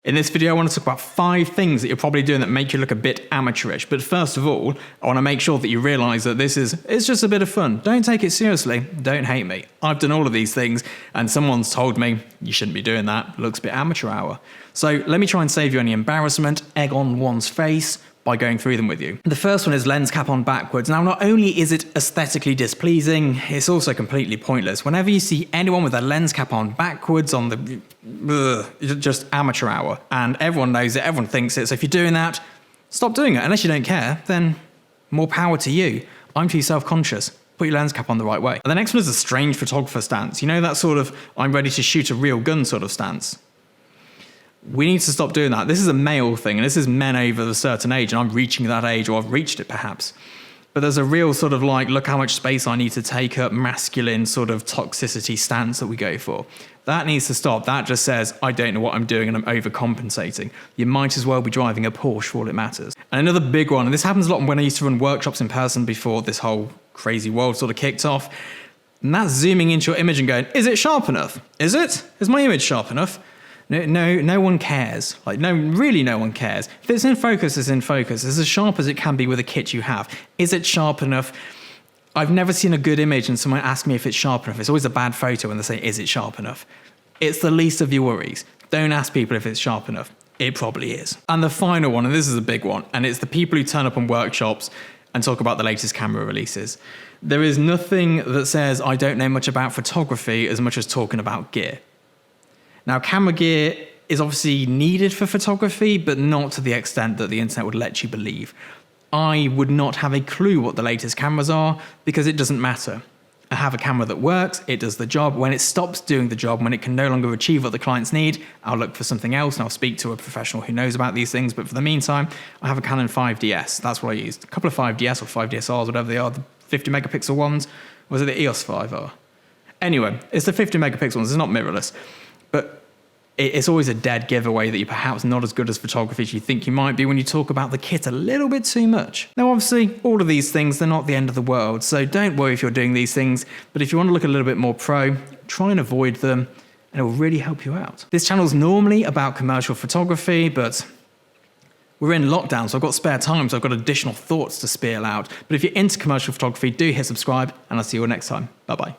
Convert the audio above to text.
In this video, I want to talk about 5 things that you're probably doing that make you look a bit amateurish. But first of all, I want to make sure that you realize that it's just a bit of fun. Don't take it seriously. Don't hate me. I've done all of these things and someone's told me you shouldn't be doing that. It looks a bit amateur hour. So let me try and save you any embarrassment, egg on one's face, by going through them with you. The first one is lens cap on backwards. Now, not only is it aesthetically displeasing, it's also completely pointless. Whenever you see anyone with a lens cap on backwards on the, just amateur hour, and everyone knows it, everyone thinks it, so if you're doing that, stop doing it. Unless you don't care, then more power to you. I'm too self-conscious. Put your lens cap on the right way. And the next one is a strange photographer stance. You know, that sort of, I'm ready to shoot a real gun sort of stance. We need to stop doing that. This is a male thing, and this is men over a certain age, and I'm reaching that age, or I've reached it perhaps. But there's a real sort of like, look how much space I need to take up, masculine sort of toxicity stance that we go for. That needs to stop. That just says, I don't know what I'm doing and I'm overcompensating. You might as well be driving a Porsche for all it matters. And another big one, and this happens a lot when I used to run workshops in person before this whole crazy world sort of kicked off, and that's zooming into your image and going, is it sharp enough? Is it? Is my image sharp enough? No one cares. Really no one cares. If it's in focus, it's in focus. It's as sharp as it can be with a kit you have. Is it sharp enough? I've never seen a good image and someone asks me if it's sharp enough. It's always a bad photo when they say, is it sharp enough? It's the least of your worries. Don't ask people if it's sharp enough. It probably is. And the final one, and this is a big one, and it's the people who turn up on workshops and talk about the latest camera releases. There is nothing that says, I don't know much about photography as much as talking about gear. Now, camera gear is obviously needed for photography, but not to the extent that the internet would let you believe. I would not have a clue what the latest cameras are because it doesn't matter. I have a camera that works, it does the job. When it stops doing the job, when it can no longer achieve what the clients need, I'll look for something else and I'll speak to a professional who knows about these things. But for the meantime, I have a Canon 5DS. That's what I used. A couple of 5DS or 5DSRs, whatever they are, the 50 megapixel ones. Was it the EOS 5R? Anyway, it's the 50 megapixel ones. It's not mirrorless. But it's always a dead giveaway that you're perhaps not as good as photography as you think you might be when you talk about the kit a little bit too much. Now, obviously, all of these things, they're not the end of the world, so don't worry if you're doing these things, but if you want to look a little bit more pro, try and avoid them, and it will really help you out. This channel's normally about commercial photography, but we're in lockdown, so I've got spare time, so I've got additional thoughts to spiel out. But if you're into commercial photography, do hit subscribe, and I'll see you all next time. Bye-bye.